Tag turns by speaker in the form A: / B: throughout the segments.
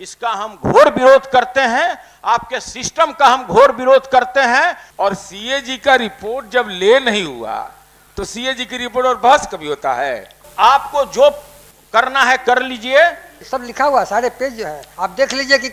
A: इसका हम घोर विरोध करते हैं, आपके सिस्टम का हम घोर विरोध करते हैं। और सीएजी का रिपोर्ट जब ले नहीं हुआ तो सीएजी की रिपोर्ट और बहस कभी होता है? आपको जो करना है कर लीजिए।
B: सब लिखा हुआ सारे पेज जो है, आप देख लीजिए कि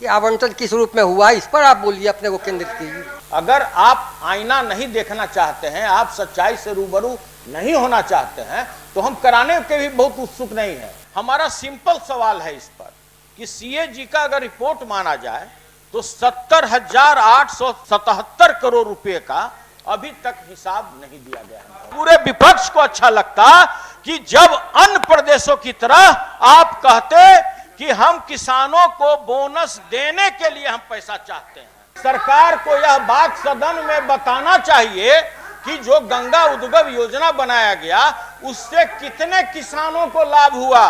B: आवंटन किस रूप में हुआ, इस पर आप बोलिए, अपने को केंद्रित कीजिए।
A: अगर आप आईना नहीं देखना चाहते हैं, आप सच्चाई से रूबरू नहीं होना चाहते हैं, तो हम कराने के भी बहुत उत्सुक नहीं है। हमारा सिंपल सवाल है इस पर कि सीएजी का अगर रिपोर्ट माना जाए तो 70,877 करोड़ रुपए का अभी तक हिसाब नहीं दिया गया है। पूरे विपक्ष को अच्छा लगता कि जब अन्य प्रदेशों की तरह आप कहते कि हम किसानों को बोनस देने के लिए हम पैसा चाहते हैं। सरकार को यह बात सदन में बताना चाहिए कि जो गंगा उद्गम योजना बनाया गया उससे कितने किसानों को लाभ हुआ,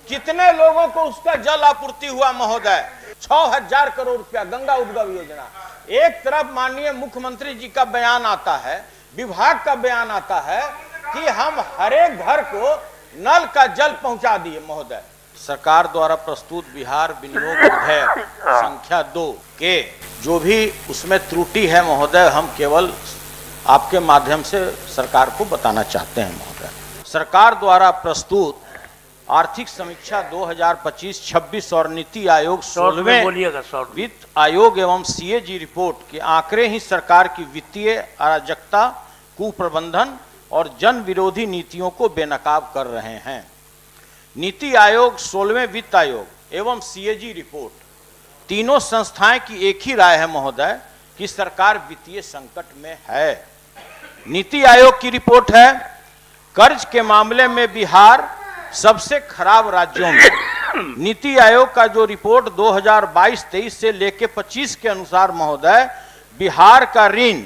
A: कितने लोगों को उसका जल आपूर्ति हुआ। महोदय, 6,000 करोड़ रुपया गंगा उद्गम योजना। एक तरफ माननीय मुख्यमंत्री जी का बयान आता है, विभाग का बयान आता है कि हम हर एक घर को नल का जल पहुंचा दिए। महोदय, सरकार द्वारा प्रस्तुत बिहार विनियोग विधेयक संख्या 2 के जो भी उसमें त्रुटि है महोदय, हम केवल आपके माध्यम से सरकार को बताना चाहते हैं। महोदय, सरकार द्वारा प्रस्तुत आर्थिक समीक्षा 2025-26 और नीति आयोग 16वें वित्त आयोग एवं सीएजी रिपोर्ट के आंकड़े ही सरकार की वित्तीय अराजकता, कुप्रबंधन और जन विरोधी नीतियों को बेनकाब कर रहे हैं। नीति आयोग, 16वें वित्त आयोग एवं सीएजी रिपोर्ट, तीनों संस्थाएं की एक ही राय है महोदय कि सरकार वित्तीय संकट में है। नीति आयोग की रिपोर्ट है, कर्ज के मामले में बिहार सबसे खराब राज्यों में। नीति आयोग का जो रिपोर्ट 2022-23 से लेके 25 के अनुसार महोदय, बिहार का ऋण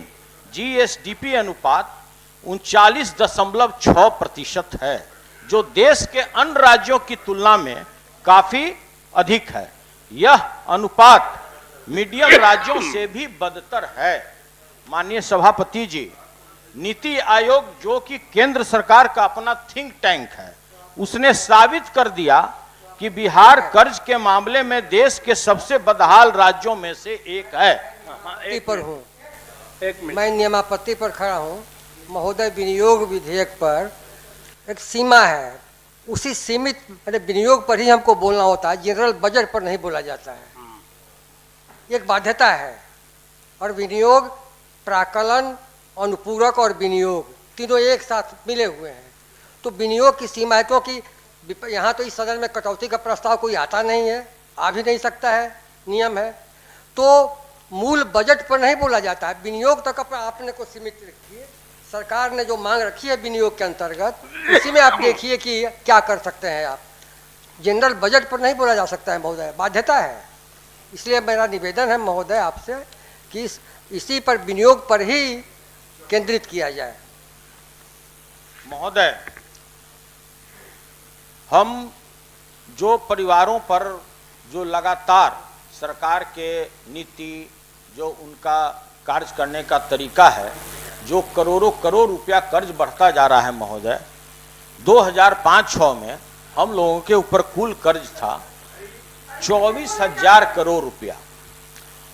A: जीएसडीपी अनुपात 39.6% है, जो देश के अन्य राज्यों की तुलना में काफी अधिक है। यह अनुपात मीडियम राज्यों से भी बदतर है। माननीय सभापति जी, नीति आयोग जो कि केंद्र सरकार का अपना थिंक टैंक है, उसने साबित कर दिया कि बिहार कर्ज के मामले में देश के सबसे बदहाल राज्यों में से एक है।
B: मैं नियमापत्ति पर खड़ा हूँ महोदय। विनियोग विधेयक पर एक सीमा है, उसी सीमित विनियोग पर ही हमको बोलना होता है, जनरल बजट पर नहीं बोला जाता है। एक बाध्यता है। और विनियोग, प्राकलन, अनुपूरक और विनियोग तीनों एक साथ मिले हुए हैं। तो विनियोग की सीमा है, क्योंकि यहाँ तो इस सदन में कटौती का प्रस्ताव कोई आता नहीं है, आ भी नहीं सकता है, नियम है। तो मूल बजट पर नहीं बोला जाता है, विनियोग तक आपने को सीमित रखिए। सरकार ने जो मांग रखी है विनियोग के अंतर्गत, उसी में आप देखिए कि क्या कर सकते हैं आप। जनरल बजट पर नहीं बोला जा सकता है महोदय, बाध्यता है। इसलिए मेरा निवेदन है महोदय आपसे कि इसी पर, विनियोग पर ही केंद्रित किया जाए।
A: महोदय, हम जो परिवारों पर जो लगातार सरकार के नीति, जो उनका कार्य करने का तरीका है, जो करोड़ों करोड़ रुपया कर्ज बढ़ता जा रहा है महोदय, 2005-06 में हम लोगों के ऊपर कुल कर्ज था 24,000 करोड़ रुपया,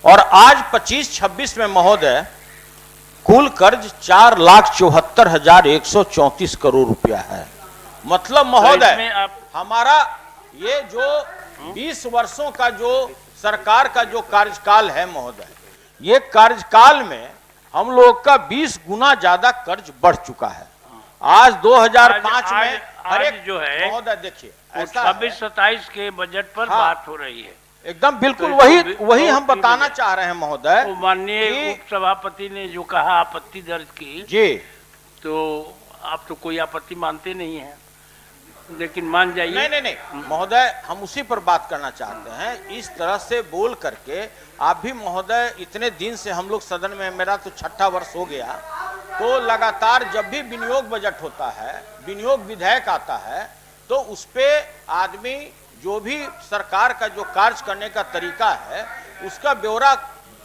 A: और आज 25-26 में महोदय कुल कर्ज 4,74,134 करोड़ रुपया है। मतलब महोदय, हमारा ये जो 20 वर्षों का जो सरकार का जो कार्यकाल है महोदय, ये कार्यकाल में हम लोग का 20 गुना ज्यादा कर्ज बढ़ चुका है। आज 2005 में हर एक जो है महोदय, देखिए
C: 26-27 के बजट पर बात हो रही है।
A: एकदम बिल्कुल वही हम बताना चाह रहे हैं महोदय।
C: माननीय उप सभापति ने जो कहा, आपत्ति दर्ज की
A: जी,
C: तो आप तो कोई आपत्ति मानते नहीं है, लेकिन मान जाइए।
A: नहीं महोदय, हम उसी पर बात करना चाहते हैं। इस तरह से बोल करके आप भी महोदय, इतने दिन से हम लोग सदन में, मेरा तो 6ठा वर्ष हो गया, तो लगातार जब भी विनियोग बजट होता है, विनियोग विधेयक आता है, तो उस पे आदमी जो भी सरकार का जो कार्य करने का तरीका है उसका ब्यौरा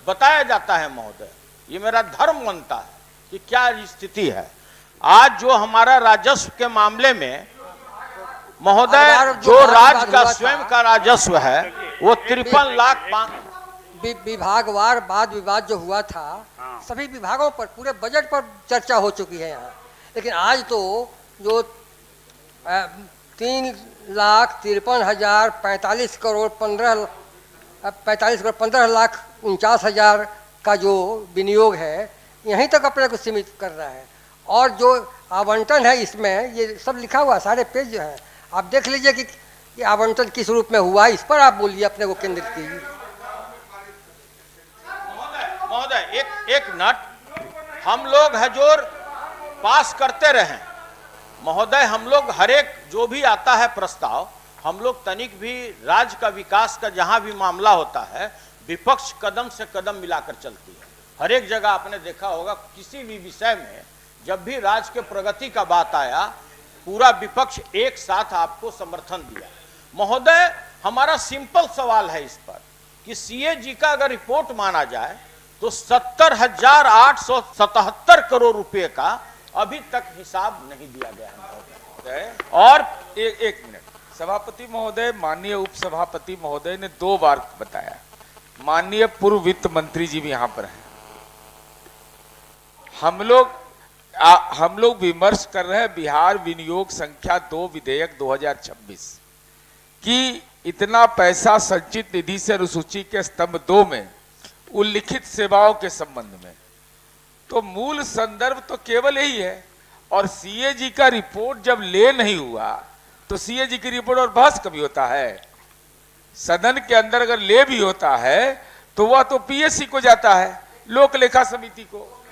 A: बताया जाता है महोदय। ये मेरा धर्म बनता है कि क्या स्थिति है। आज जो हमारा राजस्व के मामले में महोदय, जो राज्य का स्वयं का राजस्व है वो 53 लाख
B: विभागवार वाद विवाद जो हुआ था, सभी विभागों पर, पूरे बजट पर चर्चा हो चुकी है यहाँ। लेकिन आज तो जो 3,53,045 करोड़ 15,49,49 का जो विनियोग है, यहीं तक अपने को सीमित कर रहा है। और जो आवंटन है इसमें, ये सब लिखा हुआ, सारे पेज जो है, आप देख लीजिए कि ये आवंटन किस रूप में हुआ, इस पर आप बोलिए, अपने को केंद्रित कीजिए।
A: महोदय एक मिनट, हम लोग हजूर पास करते रहे महोदय। हम लोग हर एक जो भी आता है प्रस्ताव, हम लोग तनिक भी राज्य का विकास का जहां भी मामला होता है, विपक्ष कदम से कदम मिलाकर चलती है। हर एक जगह आपने देखा होगा, किसी भी विषय में जब भी राज्य के प्रगति का बात आया, पूरा विपक्ष एक साथ आपको समर्थन दिया। महोदय, हमारा सिंपल सवाल है इस पर कि सीएजी का अगर रिपोर्ट माना जाए तो 70,877 करोड़ रुपए का अभी तक हिसाब नहीं दिया गया है महोदय।
D: और एक मिनट, सभापति महोदय, माननीय उपसभापति महोदय ने 2 बार बताया। माननीय पूर्व वित्त मंत्री जी भी यहाँ पर हैं। हम लोग विमर्श कर रहे हैं बिहार विनियोग संख्या 2 विधेयक 2026 कि इतना पैसा संचित निधि से अनुसूची के स्तंभ 2 में उल्लिखित सेवाओं के संबंध में, तो मूल संदर्भ तो केवल यही है। और सीएजी का रिपोर्ट जब ले नहीं हुआ तो सीएजी की रिपोर्ट और बहस कभी होता है? सदन के अंदर अगर ले भी होता है तो वह तो पीएससी को जाता है, लोक लेखा समिति को,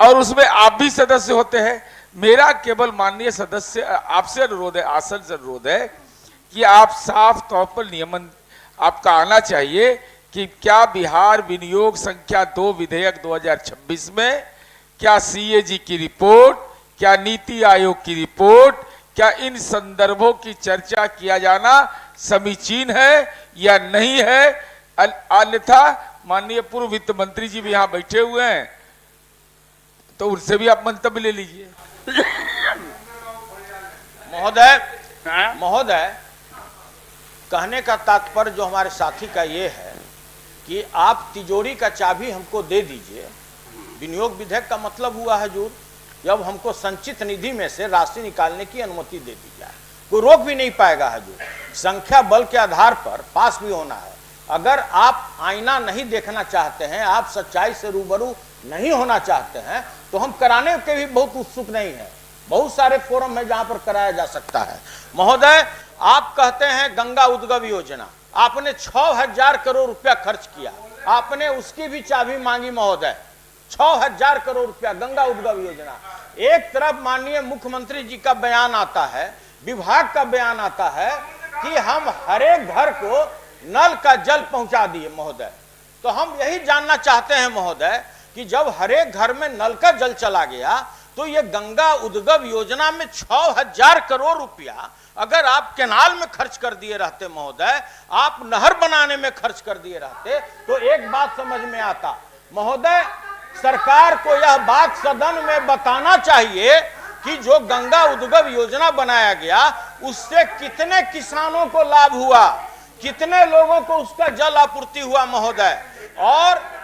D: और उसमें आप भी सदस्य होते हैं। मेरा केवल माननीय सदस्य आपसे अनुरोध है, आसन से अनुरोध है कि आप साफ तौर पर नियमन आपका आना चाहिए कि क्या बिहार विनियोग संख्या 2 विधेयक 2026 में क्या सीएजी की रिपोर्ट, क्या नीति आयोग की रिपोर्ट, क्या इन संदर्भों की चर्चा किया जाना समीचीन है या नहीं है? अन्यथा माननीय पूर्व वित्त मंत्री जी भी यहाँ बैठे हुए हैं, तो उनसे भी आप मंतव्य ले लीजिए।
A: महोदय, कहने का तात्पर्य जो हमारे साथी का ये है कि आप तिजोरी का चाबी हमको दे दीजिए। विनियोग विधेयक का मतलब हुआ हजूर, जब हमको संचित निधि में से राशि निकालने की अनुमति दे दी जाए, कोई रोक भी नहीं पाएगा हजूर। संख्या बल के आधार पर पास भी होना है। अगर आप आईना नहीं देखना चाहते हैं, आप सच्चाई से रूबरू नहीं होना चाहते हैं, तो हम कराने के भी बहुत उत्सुक नहीं है। बहुत सारे फोरम है जहां पर कराया जा सकता है। महोदय, आप कहते हैं गंगा उद्गम योजना, आपने 6,000 करोड़ रुपया खर्च किया, आपने उसकी भी चाबी मांगी महोदय। 6,000 करोड़ रुपया गंगा उद्गम योजना। एक तरफ माननीय मुख्यमंत्री जी का बयान आता है, विभाग का बयान आता है कि हम हर एक घर को नल का जल पहुंचा दिए महोदय। तो हम यही जानना चाहते हैं महोदय कि जब हर एक घर में नल का जल चला गया, तो ये गंगा उद्गम योजना में 6,000 करोड़ रुपया अगर आप कैनाल में खर्च कर दिए रहते महोदय, आप नहर बनाने में खर्च कर दिए रहते, तो एक बात समझ में आता महोदय, सरकार को यह बात सदन में बताना चाहिए कि जो गंगा उद्गम योजना बनाया गया उससे कितने किसानों को लाभ हुआ, कितने लोगों को उसका जल आपूर्ति हुआ महोदय, और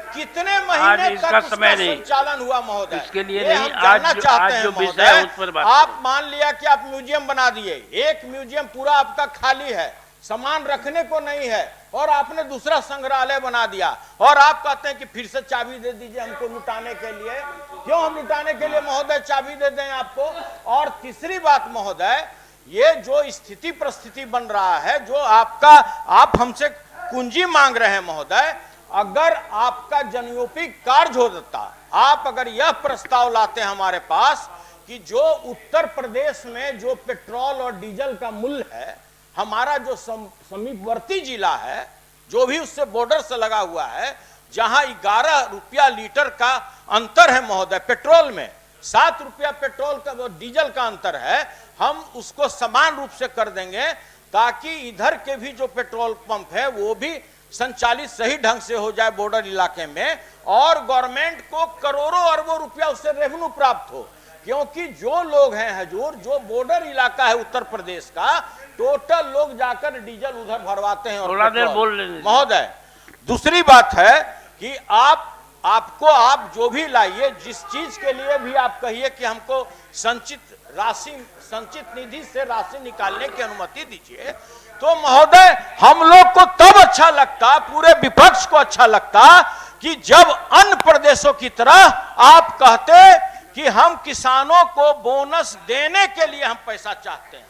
A: कितने महीने तक उसका संचालन हुआ महोदय।
C: इसके लिए
A: नहीं,
C: नहीं,
A: जानना चाहते हैं महोदय।
C: उस पर बात
A: आप मान लिया कि आप म्यूजियम बना दिए, एक म्यूजियम पूरा आपका खाली है, सामान रखने को नहीं है, और आपने दूसरा संग्रहालय बना दिया, और आप कहते हैं कि फिर से चाबी दे दीजिए हमको लुटाने के लिए। क्यों हम लुटाने के लिए महोदय चाबी दे दें आपको? और तीसरी बात महोदय, ये जो स्थिति परिस्थिति बन रहा है, जो आप हमसे कुंजी मांग रहे हैं महोदय, अगर आपका जनोपयोगी कार्य हो जाता, आप अगर यह प्रस्ताव लाते हैं हमारे पास कि जो उत्तर प्रदेश में जो पेट्रोल और डीजल का मूल्य है, हमारा जो समीपवर्ती जिला है, जो भी उससे बॉर्डर से लगा हुआ है, जहां 11 रुपया लीटर का अंतर है महोदय, पेट्रोल में 7 रुपया पेट्रोल का डीजल का अंतर है, हम उसको समान रूप से कर देंगे ताकि इधर के भी जो पेट्रोल पंप है वो भी संचालित सही ढंग से हो जाए बॉर्डर इलाके में, और गवर्नमेंट को करोड़ों अरबों रुपया उससे रेवेन्यू प्राप्त हो। क्योंकि जो लोग हैं हजूर, जो बॉर्डर इलाका है उत्तर प्रदेश का, टोटल लोग जाकर डीजल उधर भरवाते हैं। और
C: थोड़ा देर बोल लेने
A: महोदय, दूसरी बात है कि आप जो भी लाइए, जिस चीज के लिए भी आप कहिए कि हमको संचित निधि से राशि निकालने की अनुमति दीजिए, तो महोदय हम लोग को तब अच्छा लगता, पूरे विपक्ष को अच्छा लगता कि जब अन्य प्रदेशों की तरह आप कहते कि हम किसानों को बोनस देने के लिए हम पैसा चाहते हैं,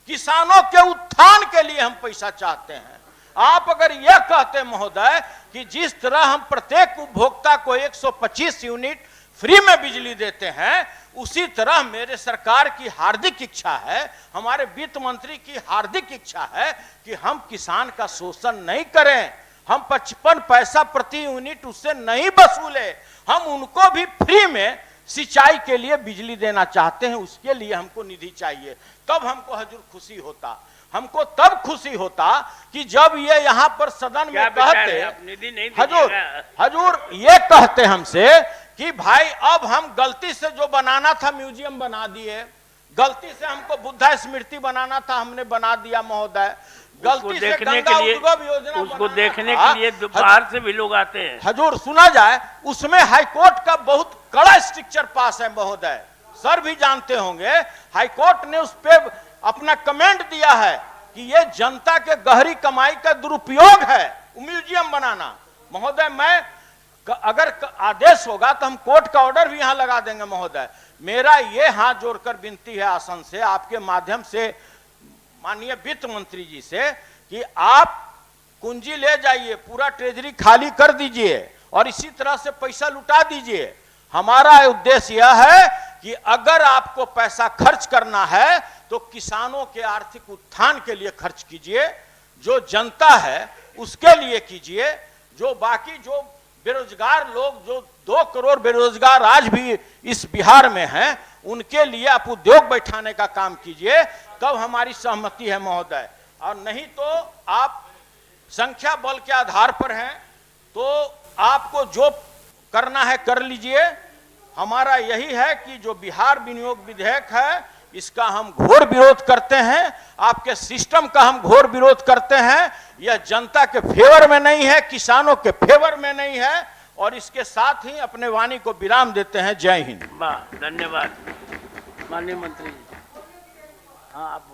A: किसानों के उत्थान के लिए हम पैसा चाहते हैं। आप अगर यह कहते महोदय कि जिस तरह हम प्रत्येक उपभोक्ता को 125 यूनिट फ्री में बिजली देते हैं, उसी तरह मेरे सरकार की हार्दिक इच्छा है, हमारे वित्त मंत्री की हार्दिक इच्छा है कि हम किसान का शोषण नहीं करें, हम 55 पैसा प्रति यूनिट उससे नहीं वसूले, हम उनको भी फ्री में सिंचाई के लिए बिजली देना चाहते हैं। उसके लिए हमको निधि चाहिए। तब हमको हजूर खुशी होता, हमको तब खुशी होता कि जब ये यहाँ पर सदन में कहते, हजूर ये कहते हमसे कि भाई अब हम गलती से जो बनाना था म्यूजियम बना दिए, गलती से हमको बुद्धा स्मृति बनाना था हमने बना दिया महोदय, गलती से गंगा उद्गम योजना
C: उसको देखने के लिए बाहर से भी लोग आते हैं।
A: हजूर सुना जाए, उसमें हाईकोर्ट का बहुत कड़ा स्ट्रिक्चर पास है महोदय, सर भी जानते होंगे। हाईकोर्ट ने उस पर अपना कमेंट दिया है कि ये जनता के गहरी कमाई का दुरुपयोग है म्यूजियम बनाना। महोदय मैं अगर आदेश होगा तो हम कोर्ट का ऑर्डर भी यहां लगा देंगे महोदय। मेरा ये हाथ जोड़कर विनती है आसन से, आपके माध्यम से माननीय वित्त मंत्री जी से, कि आप कुंजी ले जाइए, पूरा ट्रेजरी खाली कर दीजिए और इसी तरह से पैसा लुटा दीजिए। हमारा उद्देश्य यह है कि अगर आपको पैसा खर्च करना है तो किसानों के आर्थिक उत्थान के लिए खर्च कीजिए, जो जनता है उसके लिए कीजिए, जो बाकी जो बेरोजगार लोग, जो 2 करोड़ बेरोजगार आज भी इस बिहार में हैं, उनके लिए आप उद्योग बैठाने का काम कीजिए, तब हमारी सहमति है महोदय। और नहीं तो आप संख्या बल के आधार पर हैं, तो आपको जो करना है कर लीजिए। हमारा यही है कि जो बिहार विनियोग विधेयक है, इसका हम घोर विरोध करते हैं, आपके सिस्टम का हम घोर विरोध करते हैं। यह जनता के फेवर में नहीं है, किसानों के फेवर में नहीं है। और इसके साथ ही अपने वाणी को विराम देते हैं। जय हिंद।
C: धन्यवाद माननीय मंत्री जी। हाँ आप